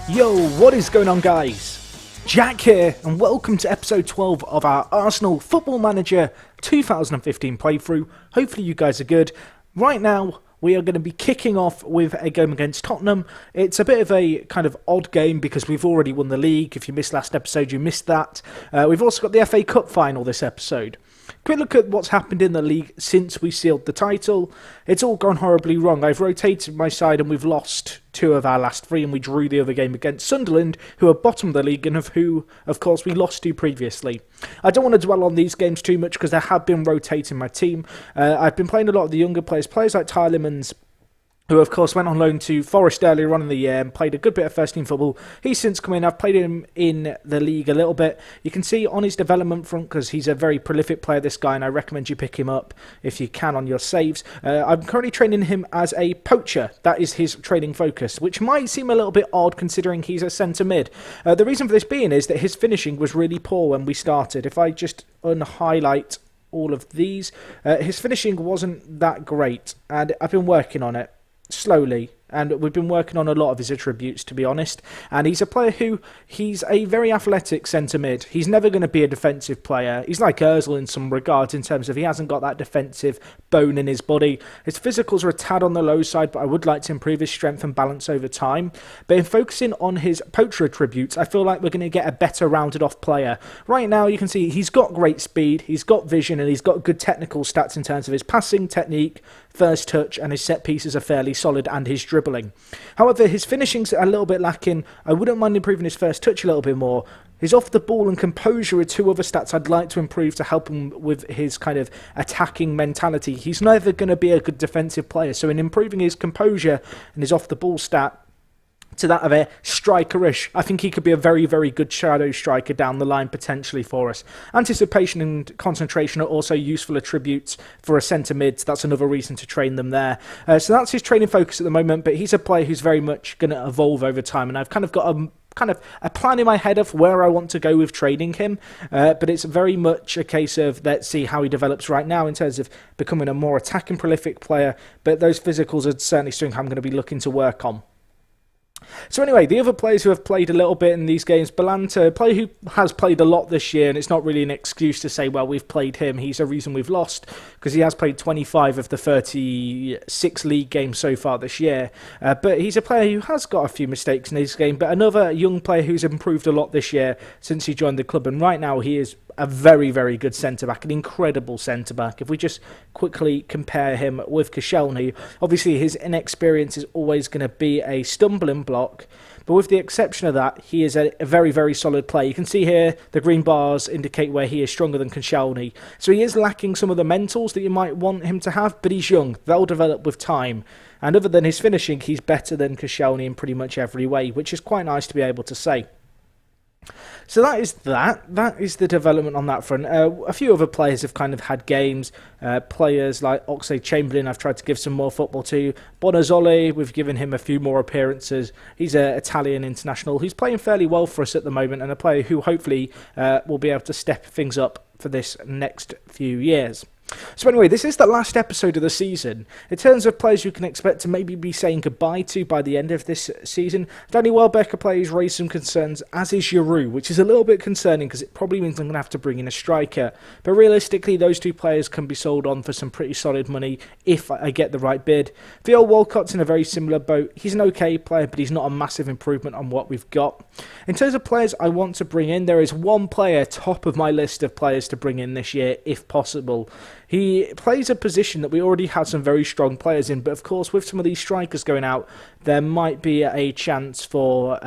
Yo, what is going on, guys? Jack here, and welcome to episode 12 of our Arsenal Football Manager 2015 playthrough. Hopefully you guys are good. Right now, we are going to be kicking off with a game against Tottenham. It's a bit of a kind of odd game because we've already won the league. If you missed last episode, you missed that. We've also got the FA Cup final this episode. Quick look at what's happened in the league since we sealed the title. It's all gone horribly wrong. I've rotated my side and we've lost 2 of our last 3, and we drew the other game against Sunderland, who are bottom of the league and of who, of course, we lost to previously. I don't want to dwell on these games too much because I have been rotating my team. I've been playing a lot of the younger players like Tielemans, who of course went on loan to Forest earlier on in the year and played a good bit of first team football. He's since come in. I've played him in the league a little bit. You can see on his development front, because he's a very prolific player, this guy, and I recommend you pick him up if you can on your saves. I'm currently training him as a poacher. That is his training focus, which might seem a little bit odd considering he's a centre mid. The reason for this being is that his finishing was really poor when we started. If I just unhighlight all of these, his finishing wasn't that great, and I've been working on it slowly, and we've been working on a lot of his attributes, to be honest. And he's a player he's a very athletic centre mid. He's never going to be a defensive player. He's like Ozil in some regards in terms of he hasn't got that defensive bone in his body. His physicals are a tad on the low side, but I would like to improve his strength and balance over time. But in focusing on his poacher attributes, I feel like we're going to get a better rounded off player. Right now you can see he's got great speed, he's got vision, and he's got good technical stats in terms of his passing technique, first touch, and his set pieces are fairly solid, and his dribbling. However, his finishing's a little bit lacking. I wouldn't mind improving his first touch a little bit more. His off the ball and composure are 2 other stats I'd like to improve to help him with his kind of attacking mentality. He's never going to be a good defensive player, so in improving his composure and his off the ball stat to that of a strikerish, I think he could be a very, very good shadow striker down the line potentially for us. Anticipation and concentration are also useful attributes for a centre mid, so that's another reason to train them there. So that's his training focus at the moment, but he's a player who's very much going to evolve over time, and I've kind of got a plan in my head of where I want to go with trading him, but it's very much a case of let's see how he develops right now in terms of becoming a more attacking prolific player, but those physicals are certainly something I'm going to be looking to work on. So anyway, the other players who have played a little bit in these games, Balanta, a player who has played a lot this year, and it's not really an excuse to say, well, we've played him, he's a reason we've lost, because he has played 25 of the 36 league games so far this year. But he's a player who has got a few mistakes in his game, but another young player who's improved a lot this year since he joined the club, and right now he is a very, very good centre-back, an incredible centre-back. If we just quickly compare him with Koscielny, obviously his inexperience is always going to be a stumbling block, but with the exception of that, he is a very, very solid player. You can see here the green bars indicate where he is stronger than Koscielny. So he is lacking some of the mentals that you might want him to have, but he's young. They'll develop with time. And other than his finishing, he's better than Koscielny in pretty much every way, which is quite nice to be able to say. So that is the development on that front. A few other players have kind of had games. Players like Oxlade-Chamberlain I've tried to give some more football to. Bonazzoli, we've given him a few more appearances. He's an Italian international who's playing fairly well for us at the moment, and a player who hopefully will be able to step things up for this next few years. So anyway, this is the last episode of the season. In terms of players you can expect to maybe be saying goodbye to by the end of this season, Danny Welbeck, a player who's raised some concerns, as is Giroud, which is a little bit concerning because it probably means I'm going to have to bring in a striker. But realistically, those 2 players can be sold on for some pretty solid money if I get the right bid. Theo Walcott's in a very similar boat. He's an okay player, but he's not a massive improvement on what we've got. In terms of players I want to bring in, there is one player top of my list of players to bring in this year, if possible. He plays a position that we already had some very strong players in, but of course with some of these strikers going out, there might be a chance for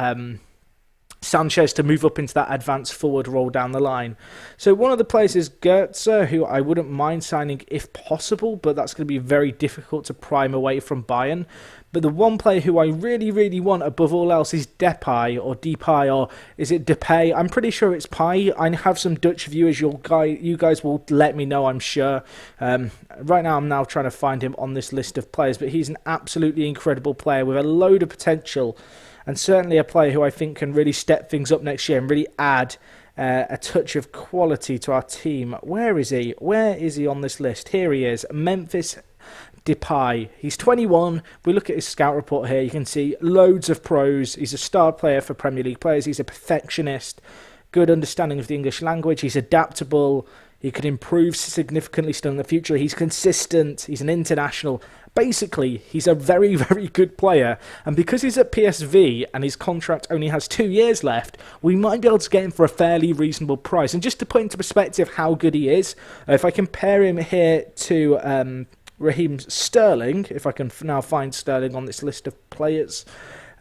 Sanchez to move up into that advanced forward role down the line. So one of the players is Goetze, who I wouldn't mind signing if possible, but that's going to be very difficult to prime away from Bayern. But the one player who I really, really want above all else is Depay, or Depay, or is it Depay? I'm pretty sure it's Pai. I have some Dutch viewers. You guys will let me know, I'm sure. Right now, I'm now trying to find him on this list of players, but he's an absolutely incredible player with a load of potential, and certainly a player who I think can really step things up next year and really add a touch of quality to our team. Where is he? Where is he on this list? Here he is. Memphis Depay. He's 21. We look at his scout report here. You can see loads of pros. He's a star player for Premier League players. He's a perfectionist. Good understanding of the English language. He's adaptable. He could improve significantly still in the future. He's consistent. He's an international. Basically, he's a very, very good player. And because he's at PSV and his contract only has 2 years left, we might be able to get him for a fairly reasonable price. And just to put into perspective how good he is, if I compare him here to Raheem Sterling, if I can now find Sterling on this list of players.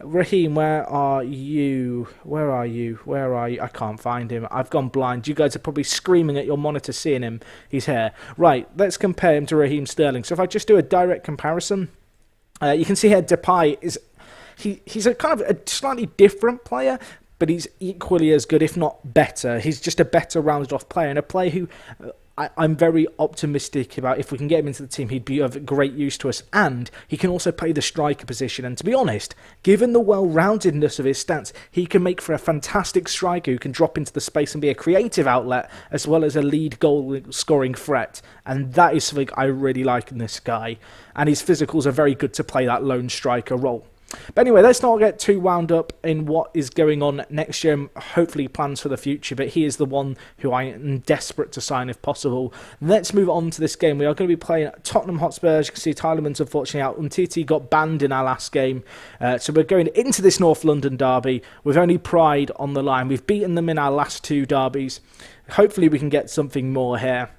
Raheem, where are you? Where are you? Where are you? I can't find him. I've gone blind. You guys are probably screaming at your monitor seeing him. He's here. Right, let's compare him to Raheem Sterling. So if I just do a direct comparison, you can see here Depay is... He's a kind of a slightly different player, but he's equally as good, if not better. He's just a better rounded-off player, and a player who... I'm very optimistic about if we can get him into the team, he'd be of great use to us. And he can also play the striker position. And to be honest, given the well-roundedness of his stats, he can make for a fantastic striker who can drop into the space and be a creative outlet as well as a lead goal-scoring threat. And that is something I really like in this guy. And his physicals are very good to play that lone striker role. But anyway, let's not get too wound up in what is going on next year and hopefully plans for the future, but he is the one who I am desperate to sign if possible. Let's move on to this game. We are going to be playing Tottenham Hotspur. As you can see, Tielemans unfortunately out. Umtiti got banned in our last game. So we're going into this North London derby with only pride on the line. We've beaten them in our last 2 derbies. Hopefully we can get something more here.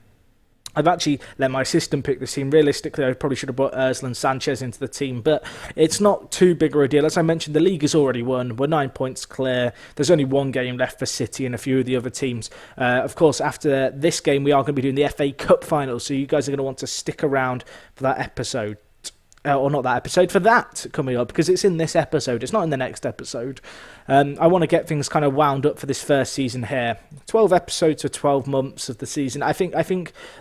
I've actually let my assistant pick this team. Realistically, I probably should have brought Özlem Sanchez into the team, but it's not too big of a deal. As I mentioned, the league is already won. We're 9 points clear. There's only 1 game left for City and a few of the other teams. Of course, after this game, we are going to be doing the FA Cup final, so you guys are going to want to stick around for that episode. Or not that episode, for that coming up, because it's in this episode, it's not in the next episode. I want to get things kind of wound up for this first season here. 12 episodes for 12 months of the season. I think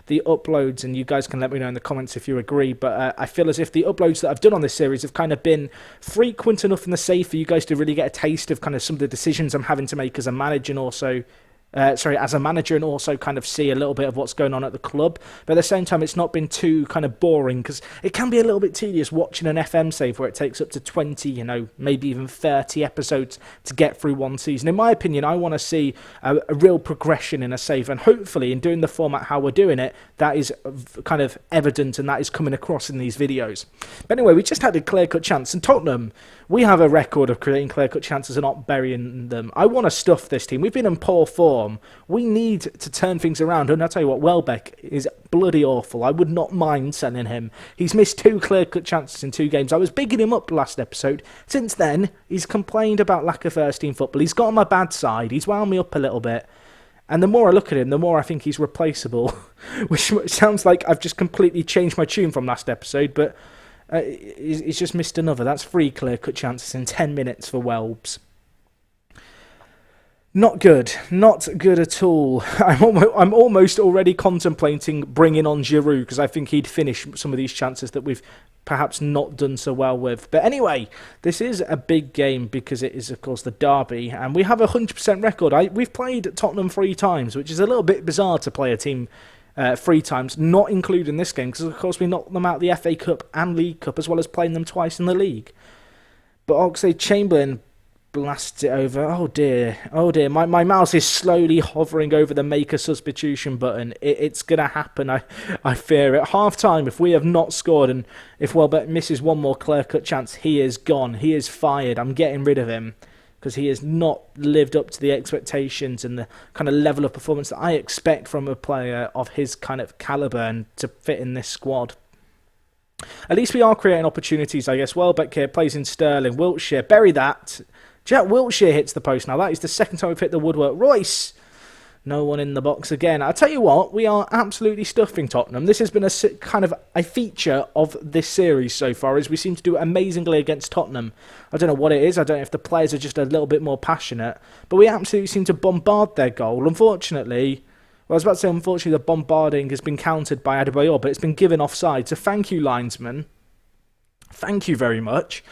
the uploads, and you guys can let me know in the comments if you agree, but I feel as if the uploads that I've done on this series have kind of been frequent enough in the safe for you guys to really get a taste of kind of some of the decisions I'm having to make as a manager, and also... as a manager, and also kind of see a little bit of what's going on at the club. But at the same time, it's not been too kind of boring, because it can be a little bit tedious watching an FM save where it takes up to 20, maybe even 30 episodes to get through one season. In my opinion, I want to see a real progression in a save, and hopefully in doing the format how we're doing it, that is kind of evident and that is coming across in these videos. But anyway, we just had a clear-cut chance, and Tottenham, we have a record of creating clear-cut chances and not burying them. I want to stuff this team. We've been in poor form. We need to turn things around, and I'll tell you what, Welbeck is bloody awful. I would not mind selling him. He's missed 2 clear-cut chances in 2 games. I was bigging him up last episode. Since then, he's complained about lack of first-team football. He's got on my bad side. He's wound me up a little bit. And the more I look at him, the more I think he's replaceable, which sounds like I've just completely changed my tune from last episode, but he's just missed another. That's 3 clear-cut chances in 10 minutes for Welbs. Not good. Not good at all. I'm almost already contemplating bringing on Giroud, because I think he'd finish some of these chances that we've perhaps not done so well with. But anyway, this is a big game because it is, of course, the derby, and we have a 100% record. We've played Tottenham 3 times, which is a little bit bizarre to play a team 3 times, not including this game, because, of course, we knocked them out of the FA Cup and League Cup, as well as playing them twice in the league. But Oxlade-Chamberlain blasts it over. Oh dear, my mouse is slowly hovering over the make a substitution button. It's gonna happen, I fear it. Half time, if we have not scored, and if Welbeck misses one more clear-cut chance, he is gone, he is fired. I'm getting rid of him, because he has not lived up to the expectations and the kind of level of performance that I expect from a player of his kind of calibre and to fit in this squad. At least we are creating opportunities, I guess. Welbeck here plays in Sterling. Wiltshire, bury that. Jack Wiltshire hits the post now. That is the second time we've hit the woodwork. Royce, no one in the box again. I'll tell you what, we are absolutely stuffing Tottenham. This has been a kind of a feature of this series so far, as we seem to do amazingly against Tottenham. I don't know what it is. I don't know if the players are just a little bit more passionate, but we absolutely seem to bombard their goal. Unfortunately, well, I was about to say, unfortunately, the bombarding has been countered by Adebayor, but it's been given offside. So thank you, linesman. Thank you very much.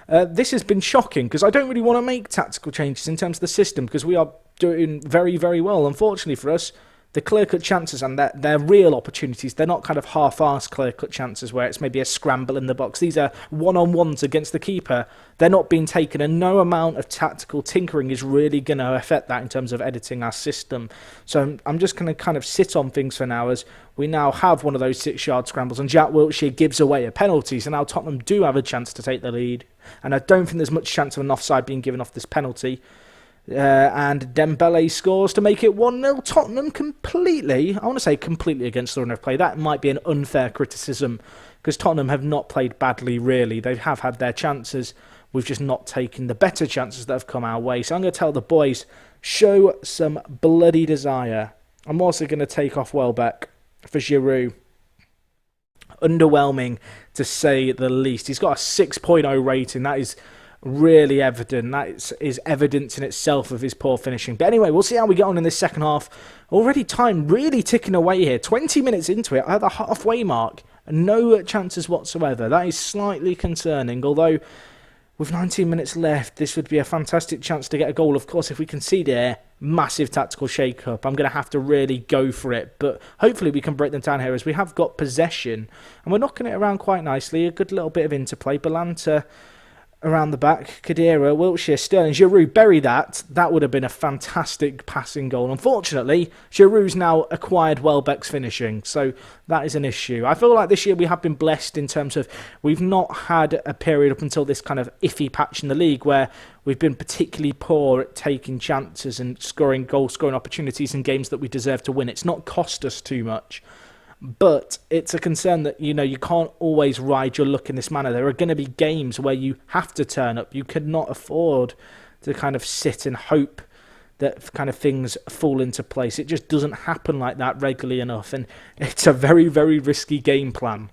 This has been shocking, because I don't really want to make tactical changes in terms of the system, because we are doing very, very well. Unfortunately for us, the clear-cut chances and they're real opportunities. They're not kind of half-arsed clear-cut chances where it's maybe a scramble in the box. These are one-on-ones against the keeper. They're not being taken, and no amount of tactical tinkering is really going to affect that in terms of editing our system. So I'm just going to kind of sit on things for now, as we now have one of those 6-yard scrambles, and Jack Wilshere gives away a penalty, so now Tottenham do have a chance to take the lead. And I don't think there's much chance of an offside being given off this penalty. And Dembele scores to make it 1-0. Tottenham completely, I want to say completely against the run of play. That might be an unfair criticism, because Tottenham have not played badly, really. They have had their chances. We've just not taken the better chances that have come our way. So I'm going to tell the boys, show some bloody desire. I'm also going to take off Welbeck for Giroud. Underwhelming, to say the least. He's got a 6.0 rating. That is really evident. That is evidence in itself of his poor finishing. But anyway, we'll see how we get on in this second half. Already time really ticking away here. 20 minutes into it, at the halfway mark, no chances whatsoever. That is slightly concerning, although with 19 minutes left, this would be a fantastic chance to get a goal. Of course, if we concede here, massive tactical shake-up. I'm going to have to really go for it, but hopefully we can break them down here, as we have got possession, and we're knocking it around quite nicely. A good little bit of interplay. Balanta around the back, Khedira, Wilshere, Sterling, Giroud, bury that. That would have been a fantastic passing goal. Unfortunately, Giroud's now acquired Welbeck's finishing, so that is an issue. I feel like this year we have been blessed in terms of we've not had a period up until this kind of iffy patch in the league where we've been particularly poor at taking chances and scoring goal-scoring opportunities in games that we deserve to win. It's not cost us too much. But it's a concern that, you can't always ride your luck in this manner. There are going to be games where you have to turn up. You cannot afford to kind of sit and hope that kind of things fall into place. It just doesn't happen like that regularly enough. And it's a very, very risky game plan.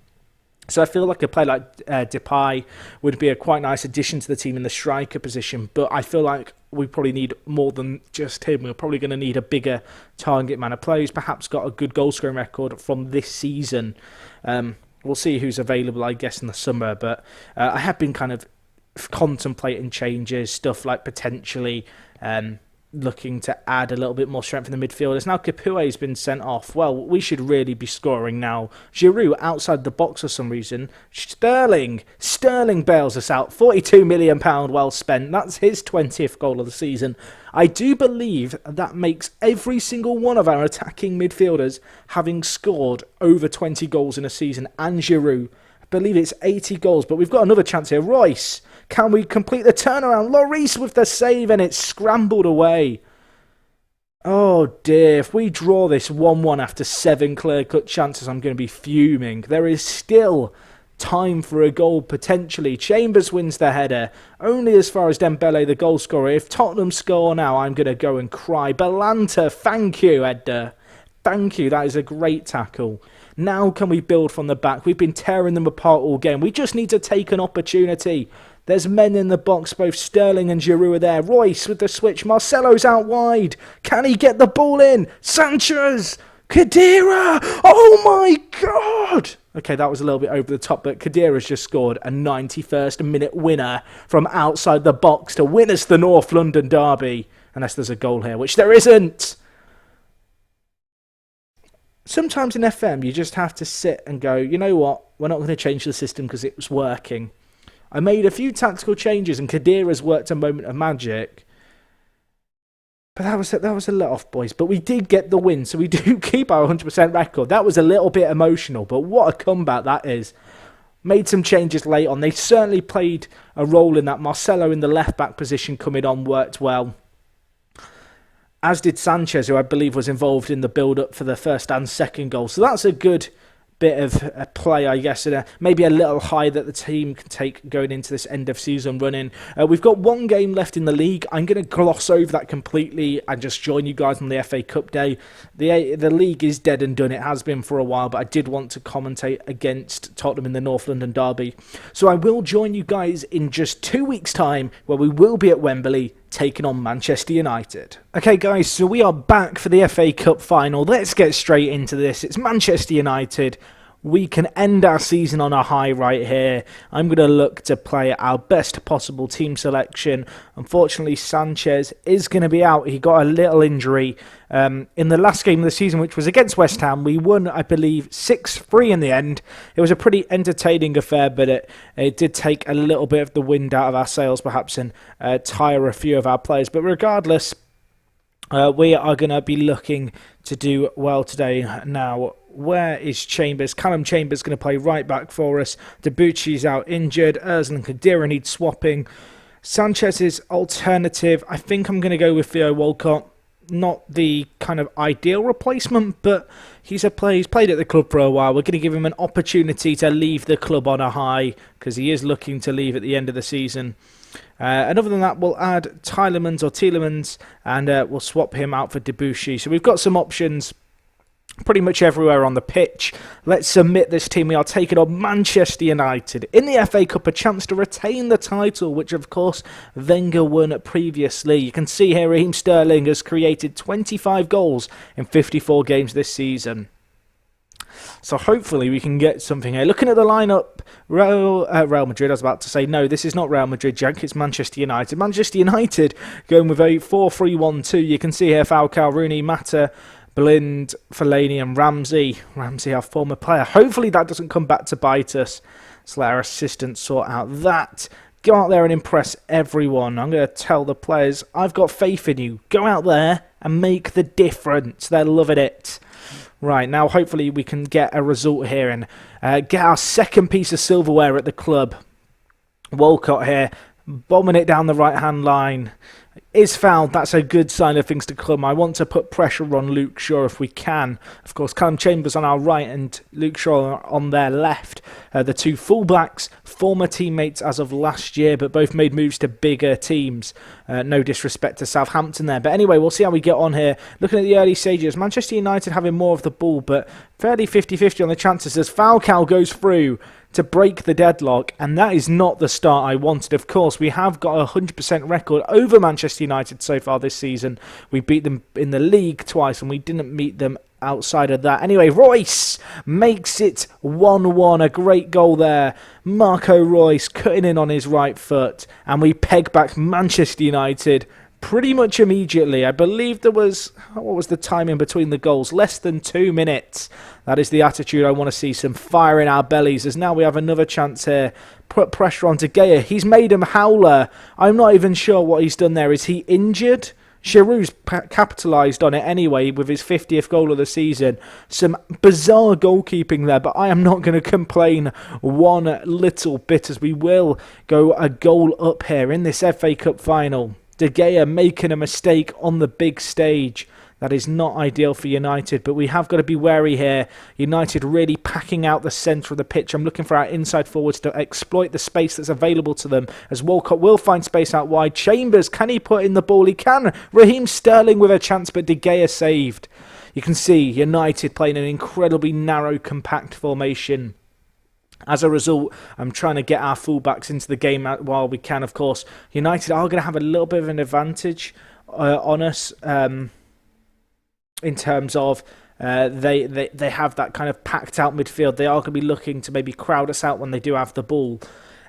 So I feel like a player like Depay would be a quite nice addition to the team in the striker position. But I feel like we probably need more than just him. We're probably going to need a bigger target man, a player who's perhaps got a good goal scoring record from this season. We'll see who's available, I guess, in the summer. But I have been kind of contemplating changes, stuff like potentially looking to add a little bit more strength in the midfielders. Now Capue's been sent off. Well, we should really be scoring now. Giroud outside the box for some reason. Sterling bails us out. £42 million well spent. That's his 20th goal of the season. I do believe that makes every single one of our attacking midfielders having scored over 20 goals in a season, and Giroud. I believe it's 80 goals, but we've got another chance here. Royce, can we complete the turnaround? Lloris with the save, and it's scrambled away. Oh dear, if we draw this 1-1 after 7 clear-cut chances, I'm going to be fuming. There is still time for a goal, potentially. Chambers wins the header, only as far as Dembele, the goal scorer. If Tottenham score now, I'm going to go and cry. Balanta, thank you, Edda. Thank you, that is a great tackle. Now can we build from the back? We've been tearing them apart all game. We just need to take an opportunity. There's men in the box, both Sterling and Giroud are there. Royce with the switch. Marcelo's out wide. Can he get the ball in? Sanchez! Khedira! Oh my God! Okay, that was a little bit over the top, but Khedira's just scored a 91st minute winner from outside the box to win us the North London derby. Unless there's a goal here, which there isn't. Sometimes in FM, you just have to sit and go, you know what? We're not going to change the system because it was working. I made a few tactical changes and Khedira's worked a moment of magic. But that was a let off, boys. But we did get the win, so we do keep our 100% record. That was a little bit emotional, but what a comeback that is. Made some changes late on. They certainly played a role in that. Marcelo in the left-back position coming on worked well. As did Sanchez, who I believe was involved in the build-up for the first and second goal. So that's a good bit of a play, I guess, and maybe a little high that the team can take going into this end-of-season run-in. We've got one game left in the league. I'm going to gloss over that completely and just join you guys on the FA Cup day. The league is dead and done. It has been for a while, but I did want to commentate against Tottenham in the North London derby. So I will join you guys in just 2 weeks' time, where we will be at Wembley taking on Manchester United. Okay guys, so we are back for the FA Cup final. Let's get straight into this. It's Manchester United. we can end our season on a high right here. I'm going to look to play our best possible team selection. Unfortunately, Sanchez is going to be out. He got a little injury in the last game of the season, which was against West Ham. We won, I believe, 6-3 in the end. It was a pretty entertaining affair, but it did take a little bit of the wind out of our sails, perhaps, and tire a few of our players. But regardless, we are going to be looking to do well today. Now, where is Chambers? Callum Chambers going to play right back for us. Debuchy's out injured. Ozil and Khedira need swapping. Sanchez's alternative, I think I'm going to go with Theo Walcott. Not the kind of ideal replacement, but he's a player. He's played at the club for a while. We're going to give him an opportunity to leave the club on a high because he is looking to leave at the end of the season. And other than that, we'll add Tielemans, and we'll swap him out for Debuchy. So we've got some options pretty much everywhere on the pitch. Let's submit this team. We are taking on Manchester United in the FA Cup, a chance to retain the title, which of course Wenger won previously. You can see here Raheem Sterling has created 25 goals in 54 games this season. So hopefully we can get something here. Looking at the lineup, Real Madrid, I was about to say, no, this is not Real Madrid, Jack, it's Manchester United. Manchester United going with a 4-3-1-2. You can see here Falcao, Rooney, Mata, Blind, Fellaini and Ramsey. Ramsey, our former player. Hopefully that doesn't come back to bite us. Let's let our assistants sort out that. Go out there and impress everyone. I'm going to tell the players, I've got faith in you. Go out there and make the difference. They're loving it. Right, now hopefully we can get a result here and get our second piece of silverware at the club. Walcott here, bombing it down the right-hand line. Is fouled. That's a good sign of things to come. I want to put pressure on Luke Shaw if we can. Of course, Callum Chambers on our right and Luke Shaw on their left. The two fullbacks, former teammates as of last year, but both made moves to bigger teams. No disrespect to Southampton there. But anyway, we'll see how we get on here. Looking at the early stages, Manchester United having more of the ball, but fairly 50-50 on the chances as Falcao goes through to break the deadlock, and that is not the start I wanted. Of course, we have got a 100% record over Manchester United so far this season. We beat them in the league twice, and we didn't meet them outside of that. Anyway, Royce makes it 1-1. A great goal there. Marco Royce cutting in on his right foot, and we peg back Manchester United pretty much immediately. I believe there was, what was the time in between the goals? Less than 2 minutes. That is the attitude I want to see. Some fire in our bellies as now we have another chance here. Put pressure on De Gea. He's made him howler. I'm not even sure what he's done there. Is he injured? Giroud's capitalised on it anyway with his 50th goal of the season. Some bizarre goalkeeping there, but I am not going to complain one little bit as we will go a goal up here in this FA Cup final. De Gea making a mistake on the big stage. That is not ideal for United, but we have got to be wary here. United really packing out the centre of the pitch. I'm looking for our inside forwards to exploit the space that's available to them, as Walcott will find space out wide. Chambers, can he put in the ball? He can. Raheem Sterling with a chance, but De Gea saved. You can see United playing an incredibly narrow, compact formation. As a result, I'm trying to get our fullbacks into the game while we can, of course. United are going to have a little bit of an advantage on us in terms of they have that kind of packed out midfield. They are going to be looking to maybe crowd us out when they do have the ball.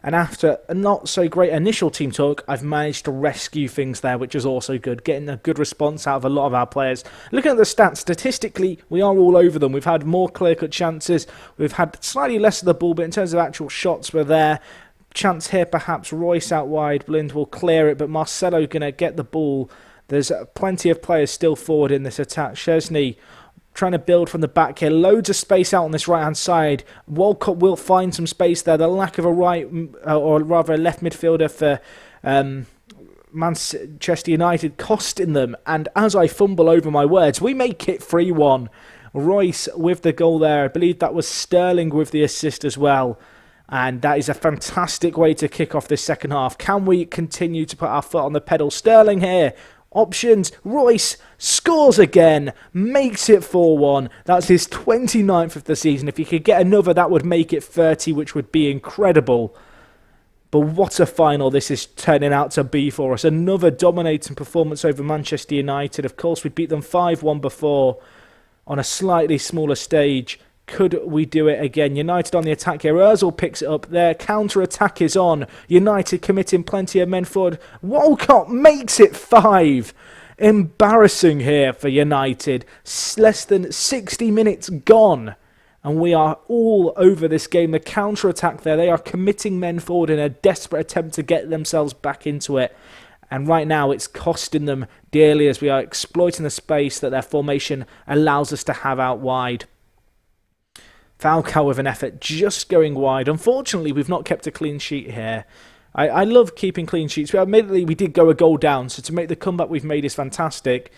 And after a not so great initial team talk, I've managed to rescue things there, which is also good. Getting a good response out of a lot of our players. Looking at the stats, statistically, we are all over them. We've had more clear-cut chances. We've had slightly less of the ball, but in terms of actual shots, we're there. Chance here, perhaps Royce out wide. Blind will clear it, but Marcelo going to get the ball. There's plenty of players still forward in this attack. Chesney trying to build from the back here. Loads of space out on this right-hand side. Walcott will find some space there. The lack of a right, or rather a left midfielder for Manchester United costing them. And as I fumble over my words, we make it 3-1. Royce with the goal there. I believe that was Sterling with the assist as well. And that is a fantastic way to kick off this second half. Can we continue to put our foot on the pedal? Sterling here. Options. Royce scores again. Makes it 4-1. That's his 29th of the season. If he could get another, that would make it 30, which would be incredible. But what a final this is turning out to be for us. Another dominating performance over Manchester United. Of course, we beat them 5-1 before on a slightly smaller stage. Could we do it again? United on the attack here. Ozil picks it up. Their counter-attack is on. United committing plenty of men forward. Walcott makes it 5. Embarrassing here for United. Less than 60 minutes gone. And we are all over this game. The counter-attack there. They are committing men forward in a desperate attempt to get themselves back into it. And right now it's costing them dearly as we are exploiting the space that their formation allows us to have out wide. Falcao with an effort just going wide. Unfortunately, we've not kept a clean sheet here. I love keeping clean sheets. Admittedly, we did go a goal down, so to make the comeback we've made is fantastic.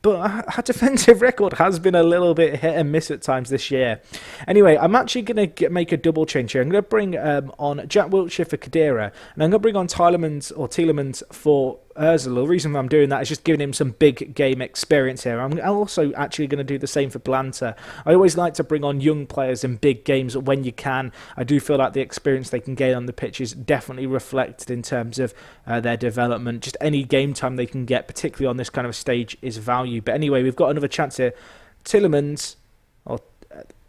But our defensive record has been a little bit hit and miss at times this year. Anyway, I'm actually going to make a double change here. I'm going to bring on Jack Wilshere for Khedira, and I'm going to bring on Tielemans for Ozil. The reason I'm doing that is just giving him some big game experience here. I'm also actually going to do the same for Blanta. I always like to bring on young players in big games when you can. I do feel like the experience they can gain on the pitch is definitely reflected in terms of their development. Just any game time they can get, particularly on this kind of stage, is value. But anyway, we've got another chance here. Tielemans,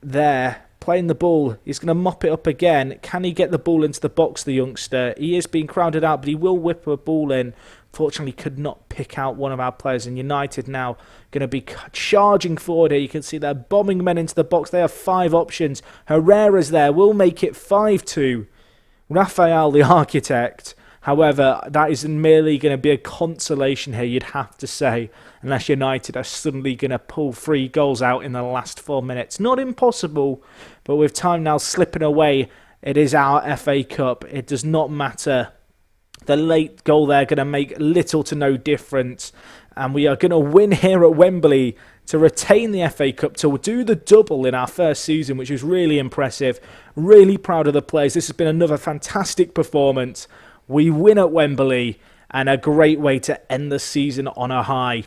there, playing the ball. He's going to mop it up again. Can he get the ball into the box, the youngster? He is being crowded out, but he will whip a ball in. Fortunately, could not pick out one of our players. And United now going to be charging forward here. You can see they're bombing men into the box. They have 5 options. Herrera's there. Will make it 5-2. Rafael, the architect. However, that is merely going to be a consolation here, you'd have to say, unless United are suddenly going to pull 3 goals out in the last 4 minutes. Not impossible, but with time now slipping away, it is our FA Cup. It does not matter. The late goal there going to make little to no difference. And we are going to win here at Wembley to retain the FA Cup, to do the double in our first season, which is really impressive. Really proud of the players. This has been another fantastic performance. We win at Wembley, and a great way to end the season on a high.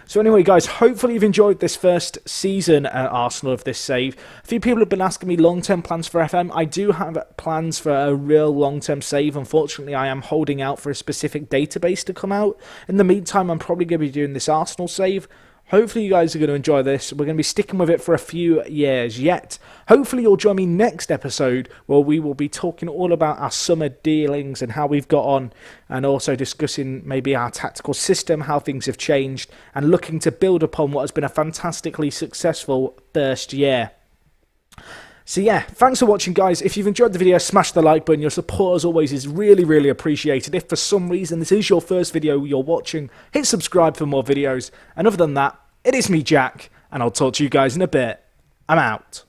So anyway, guys, hopefully you've enjoyed this first season at Arsenal of this save. A few people have been asking me long-term plans for FM. I do have plans for a real long-term save. Unfortunately, I am holding out for a specific database to come out. In the meantime, I'm probably going to be doing this Arsenal save. Hopefully you guys are going to enjoy this. We're going to be sticking with it for a few years yet. Hopefully you'll join me next episode where we will be talking all about our summer dealings and how we've got on, and also discussing maybe our tactical system, how things have changed, and looking to build upon what has been a fantastically successful first year. So yeah, thanks for watching, guys. If you've enjoyed the video, smash the like button. Your support, as always, is really, really appreciated. If for some reason this is your first video you're watching, hit subscribe for more videos. And other than that, it is me, Jack, and I'll talk to you guys in a bit. I'm out.